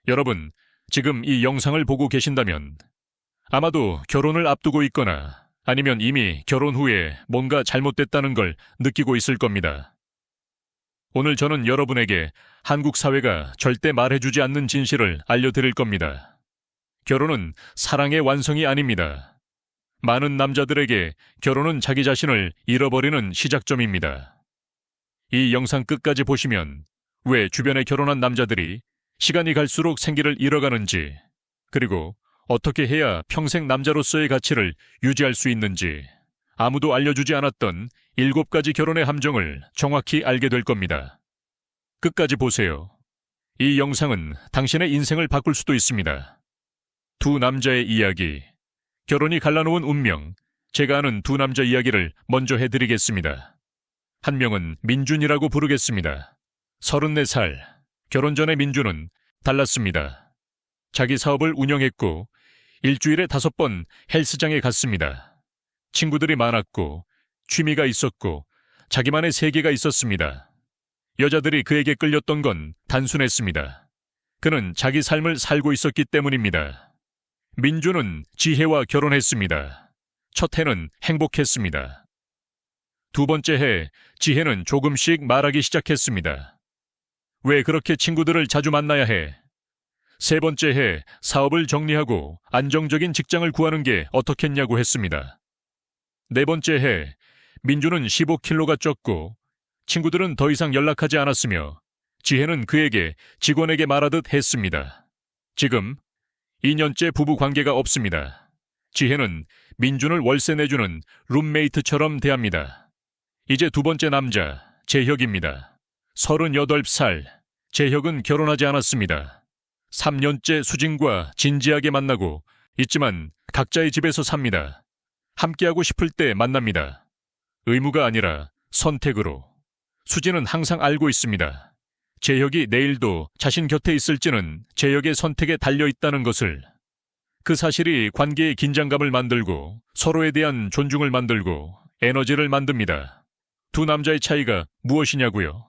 여러분, 지금 이 영상을 보고 계신다면 아마도 결혼을 앞두고 있거나 아니면 이미 결혼 후에 뭔가 잘못됐다는 걸 느끼고 있을 겁니다. 오늘 저는 여러분에게 한국 사회가 절대 말해주지 않는 진실을 알려드릴 겁니다. 결혼은 사랑의 완성이 아닙니다. 많은 남자들에게 결혼은 자기 자신을 잃어버리는 시작점입니다. 이 영상 끝까지 보시면 왜 주변에 결혼한 남자들이 시간이 갈수록 생기를 잃어가는지, 그리고 어떻게 해야 평생 남자로서의 가치를 유지할 수 있는지 아무도 알려주지 않았던 7가지 결혼의 함정을 정확히 알게 될 겁니다. 끝까지 보세요. 이 영상은 당신의 인생을 바꿀 수도 있습니다. 두 남자의 이야기, 결혼이 갈라놓은 운명, 제가 아는 두 남자 이야기를 먼저 해드리겠습니다. 한 명은 민준이라고 부르겠습니다. 34살, 결혼 전에 민준은 달랐습니다. 자기 사업을 운영했고 일주일에 5번 헬스장에 갔습니다. 친구들이 많았고 취미가 있었고 자기만의 세계가 있었습니다. 여자들이 그에게 끌렸던 건 단순했습니다. 그는 자기 삶을 살고 있었기 때문입니다. 민준은 지혜와 결혼했습니다. 첫 해는 행복했습니다. 두 번째 해, 지혜는 조금씩 말하기 시작했습니다. 왜 그렇게 친구들을 자주 만나야 해? 세 번째 해, 사업을 정리하고 안정적인 직장을 구하는 게 어떻겠냐고 했습니다. 네 번째 해, 민준은 15kg가 쪘고 친구들은 더 이상 연락하지 않았으며 지혜는 그에게 직원에게 말하듯 했습니다. 지금 2년째 부부 관계가 없습니다. 지혜는 민준을 월세 내주는 룸메이트처럼 대합니다. 이제 두 번째 남자, 재혁입니다. 38살, 재혁은 결혼하지 않았습니다. 3년째 수진과 진지하게 만나고 있지만 각자의 집에서 삽니다. 함께하고 싶을 때 만납니다. 의무가 아니라 선택으로. 수진은 항상 알고 있습니다. 재혁이 내일도 자신 곁에 있을지는 재혁의 선택에 달려있다는 것을. 그 사실이 관계의 긴장감을 만들고 서로에 대한 존중을 만들고 에너지를 만듭니다. 두 남자의 차이가 무엇이냐고요?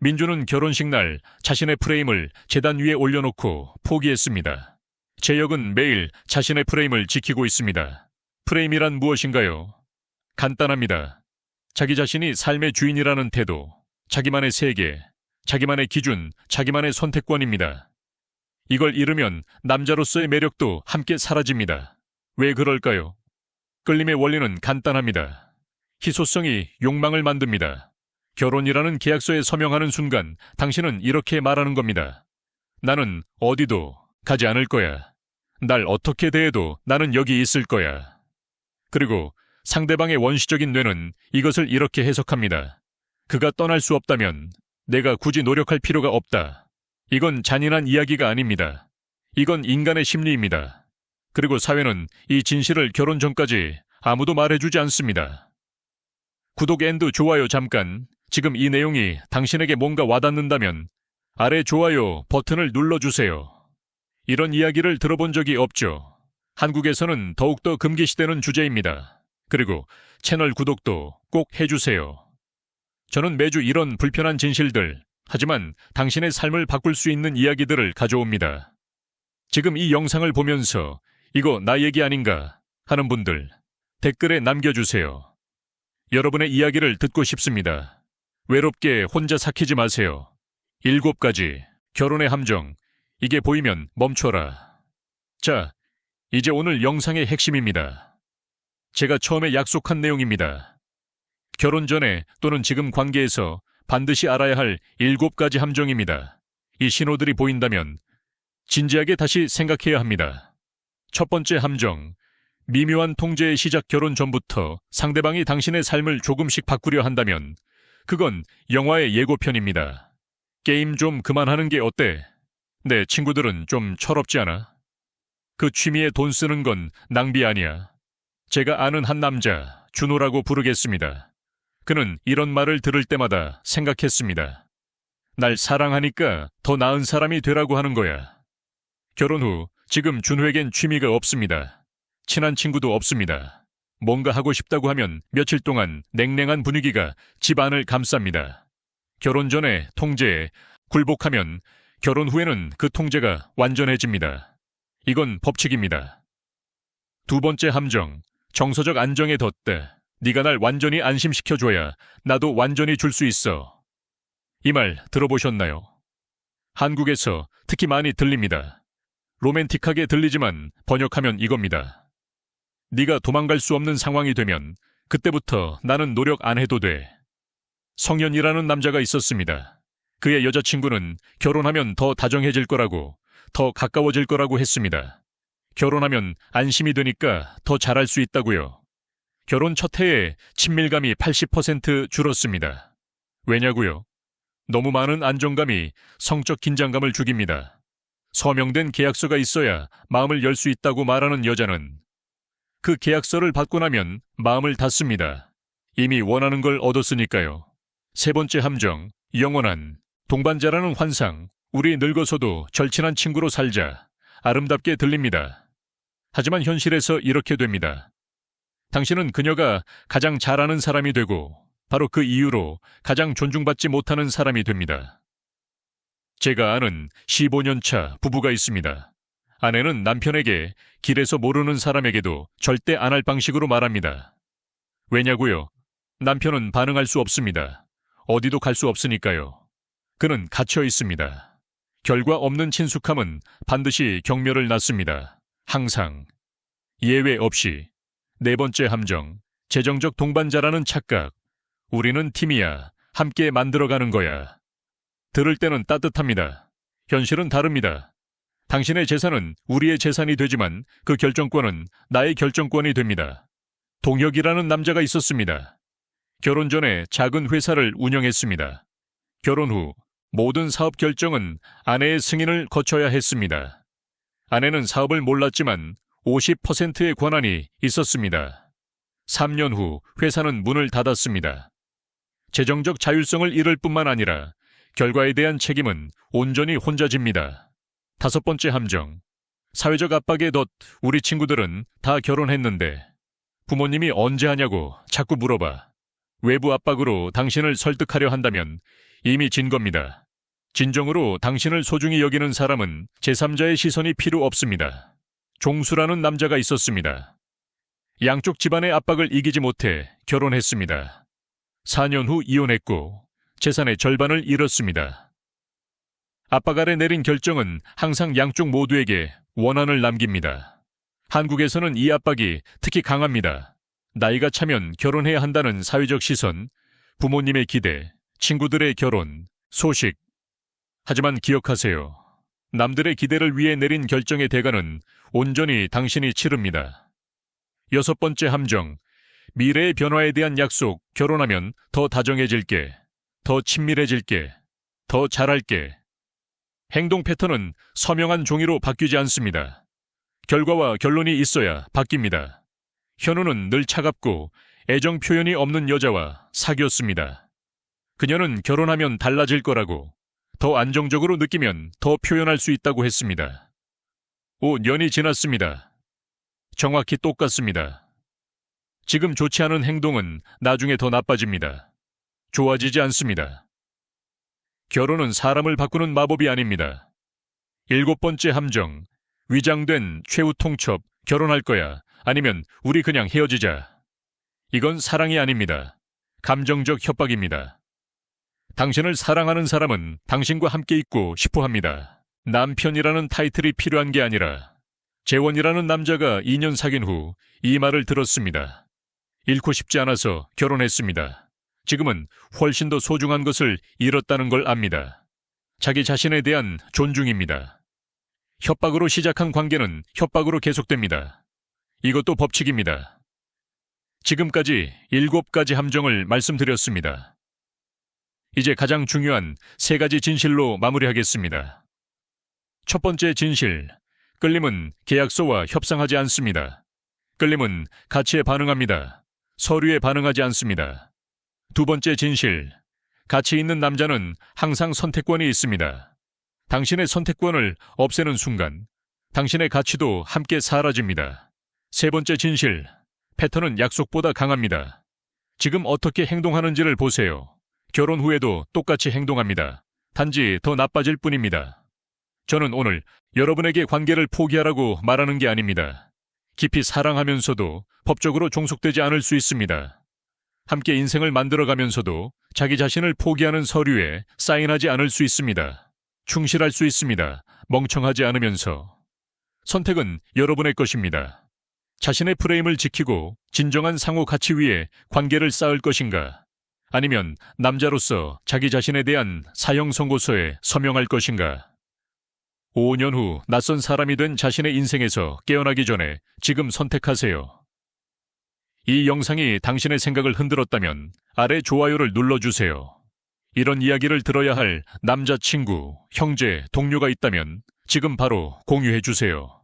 민준은 결혼식 날 자신의 프레임을 제단 위에 올려놓고 포기했습니다. 재혁은 매일 자신의 프레임을 지키고 있습니다. 프레임이란 무엇인가요? 간단합니다. 자기 자신이 삶의 주인이라는 태도, 자기만의 세계, 자기만의 기준, 자기만의 선택권입니다. 이걸 잃으면 남자로서의 매력도 함께 사라집니다. 왜 그럴까요? 끌림의 원리는 간단합니다. 희소성이 욕망을 만듭니다. 결혼이라는 계약서에 서명하는 순간 당신은 이렇게 말하는 겁니다. 나는 어디도 가지 않을 거야. 날 어떻게 대해도 나는 여기 있을 거야. 그리고 상대방의 원시적인 뇌는 이것을 이렇게 해석합니다. 그가 떠날 수 없다면 내가 굳이 노력할 필요가 없다. 이건 잔인한 이야기가 아닙니다. 이건 인간의 심리입니다. 그리고 사회는 이 진실을 결혼 전까지 아무도 말해주지 않습니다. 구독 앤드 좋아요 잠깐. 지금 이 내용이 당신에게 뭔가 와닿는다면 아래 좋아요 버튼을 눌러주세요. 이런 이야기를 들어본 적이 없죠. 한국에서는 더욱더 금기시되는 주제입니다. 그리고 채널 구독도 꼭 해주세요. 저는 매주 이런 불편한 진실들, 하지만 당신의 삶을 바꿀 수 있는 이야기들을 가져옵니다. 지금 이 영상을 보면서 이거 나 얘기 아닌가 하는 분들 댓글에 남겨주세요. 여러분의 이야기를 듣고 싶습니다. 외롭게 혼자 삭히지 마세요. 7가지 결혼의 함정, 이게 보이면 멈춰라. 자, 이제 오늘 영상의 핵심입니다. 제가 처음에 약속한 내용입니다. 결혼 전에 또는 지금 관계에서 반드시 알아야 할 7가지 함정입니다. 이 신호들이 보인다면 진지하게 다시 생각해야 합니다. 첫 번째 함정, 미묘한 통제의 시작. 결혼 전부터 상대방이 당신의 삶을 조금씩 바꾸려 한다면 그건 영화의 예고편입니다. 게임 좀 그만하는 게 어때? 내 친구들은 좀 철없지 않아? 그 취미에 돈 쓰는 건 낭비 아니야. 제가 아는 한 남자, 준호라고 부르겠습니다. 그는 이런 말을 들을 때마다 생각했습니다. 날 사랑하니까 더 나은 사람이 되라고 하는 거야. 결혼 후 지금 준호에겐 취미가 없습니다. 친한 친구도 없습니다. 뭔가 하고 싶다고 하면 며칠 동안 냉랭한 분위기가 집 안을 감쌉니다. 결혼 전에 통제에 굴복하면 결혼 후에는 그 통제가 완전해집니다. 이건 법칙입니다. 두 번째 함정, 정서적 안정에 덧대. 네가 날 완전히 안심시켜줘야 나도 완전히 줄 수 있어. 이 말 들어보셨나요? 한국에서 특히 많이 들립니다. 로맨틱하게 들리지만 번역하면 이겁니다. 네가 도망갈 수 없는 상황이 되면 그때부터 나는 노력 안 해도 돼. 성현이라는 남자가 있었습니다. 그의 여자친구는 결혼하면 더 다정해질 거라고, 더 가까워질 거라고 했습니다. 결혼하면 안심이 되니까 더 잘할 수 있다고요. 결혼 첫 해에 친밀감이 80% 줄었습니다. 왜냐고요? 너무 많은 안정감이 성적 긴장감을 죽입니다. 서명된 계약서가 있어야 마음을 열 수 있다고 말하는 여자는 그 계약서를 받고 나면 마음을 닫습니다. 이미 원하는 걸 얻었으니까요. 세 번째 함정, 영원한 동반자라는 환상. 우리 늙어서도 절친한 친구로 살자. 아름답게 들립니다. 하지만 현실에서 이렇게 됩니다. 당신은 그녀가 가장 잘 아는 사람이 되고 바로 그 이유로 가장 존중받지 못하는 사람이 됩니다. 제가 아는 15년 차 부부가 있습니다. 아내는 남편에게 길에서 모르는 사람에게도 절대 안 할 방식으로 말합니다. 왜냐고요? 남편은 반응할 수 없습니다. 어디도 갈 수 없으니까요. 그는 갇혀 있습니다. 결과 없는 친숙함은 반드시 경멸을 낳습니다. 항상. 예외 없이. 네 번째 함정, 재정적 동반자라는 착각. 우리는 팀이야. 함께 만들어가는 거야. 들을 때는 따뜻합니다. 현실은 다릅니다. 당신의 재산은 우리의 재산이 되지만 그 결정권은 나의 결정권이 됩니다. 동혁이라는 남자가 있었습니다. 결혼 전에 작은 회사를 운영했습니다. 결혼 후 모든 사업 결정은 아내의 승인을 거쳐야 했습니다. 아내는 사업을 몰랐지만 50%의 권한이 있었습니다. 3년 후 회사는 문을 닫았습니다. 재정적 자율성을 잃을 뿐만 아니라 결과에 대한 책임은 온전히 혼자 집니다. 다섯 번째 함정, 사회적 압박에 덧 우리 친구들은 다 결혼했는데 부모님이 언제 하냐고 자꾸 물어봐. 외부 압박으로 당신을 설득하려 한다면 이미 진 겁니다. 진정으로 당신을 소중히 여기는 사람은 제3자의 시선이 필요 없습니다. 종수라는 남자가 있었습니다. 양쪽 집안의 압박을 이기지 못해 결혼했습니다. 4년 후 이혼했고 재산의 절반을 잃었습니다. 압박 아래 내린 결정은 항상 양쪽 모두에게 원한을 남깁니다. 한국에서는 이 압박이 특히 강합니다. 나이가 차면 결혼해야 한다는 사회적 시선, 부모님의 기대, 친구들의 결혼, 소식. 하지만 기억하세요. 남들의 기대를 위해 내린 결정의 대가는 온전히 당신이 치릅니다. 여섯 번째 함정, 미래의 변화에 대한 약속. 결혼하면 더 다정해질게, 더 친밀해질게, 더 잘할게. 행동 패턴은 서명한 종이로 바뀌지 않습니다. 결과와 결론이 있어야 바뀝니다. 현우는 늘 차갑고 애정 표현이 없는 여자와 사귀었습니다. 그녀는 결혼하면 달라질 거라고, 더 안정적으로 느끼면 더 표현할 수 있다고 했습니다. 5년이 지났습니다. 정확히 똑같습니다. 지금 좋지 않은 행동은 나중에 더 나빠집니다. 좋아지지 않습니다. 결혼은 사람을 바꾸는 마법이 아닙니다. 일곱 번째 함정, 위장된 최후 통첩. 결혼할 거야. 아니면 우리 그냥 헤어지자. 이건 사랑이 아닙니다. 감정적 협박입니다. 당신을 사랑하는 사람은 당신과 함께 있고 싶어 합니다. 남편이라는 타이틀이 필요한 게 아니라. 재원이라는 남자가 2년 사귄 후 이 말을 들었습니다. 잃고 싶지 않아서 결혼했습니다. 지금은 훨씬 더 소중한 것을 잃었다는 걸 압니다. 자기 자신에 대한 존중입니다. 협박으로 시작한 관계는 협박으로 계속됩니다. 이것도 법칙입니다. 지금까지 7가지 함정을 말씀드렸습니다. 이제 가장 중요한 3가지 진실로 마무리하겠습니다. 첫 번째 진실, 끌림은 계약서와 협상하지 않습니다. 끌림은 가치에 반응합니다. 서류에 반응하지 않습니다. 두 번째 진실, 가치 있는 남자는 항상 선택권이 있습니다. 당신의 선택권을 없애는 순간 당신의 가치도 함께 사라집니다. 세 번째 진실, 패턴은 약속보다 강합니다. 지금 어떻게 행동하는지를 보세요. 결혼 후에도 똑같이 행동합니다. 단지 더 나빠질 뿐입니다. 저는 오늘 여러분에게 관계를 포기하라고 말하는 게 아닙니다. 깊이 사랑하면서도 법적으로 종속되지 않을 수 있습니다. 함께 인생을 만들어가면서도 자기 자신을 포기하는 서류에 사인하지 않을 수 있습니다. 충실할 수 있습니다. 멍청하지 않으면서. 선택은 여러분의 것입니다. 자신의 프레임을 지키고 진정한 상호 가치 위에 관계를 쌓을 것인가? 아니면 남자로서 자기 자신에 대한 사형 선고서에 서명할 것인가? 5년 후 낯선 사람이 된 자신의 인생에서 깨어나기 전에 지금 선택하세요. 이 영상이 당신의 생각을 흔들었다면 아래 좋아요를 눌러주세요. 이런 이야기를 들어야 할 남자친구, 형제, 동료가 있다면 지금 바로 공유해주세요.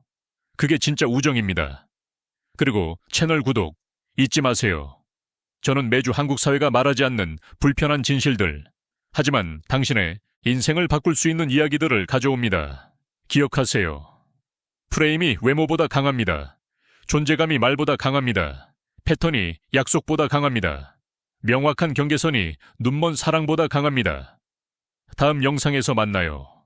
그게 진짜 우정입니다. 그리고 채널 구독 잊지 마세요. 저는 매주 한국 사회가 말하지 않는 불편한 진실들, 하지만 당신의 인생을 바꿀 수 있는 이야기들을 가져옵니다. 기억하세요. 프레임이 외모보다 강합니다. 존재감이 말보다 강합니다. 패턴이 약속보다 강합니다. 명확한 경계선이 눈먼 사랑보다 강합니다. 다음 영상에서 만나요.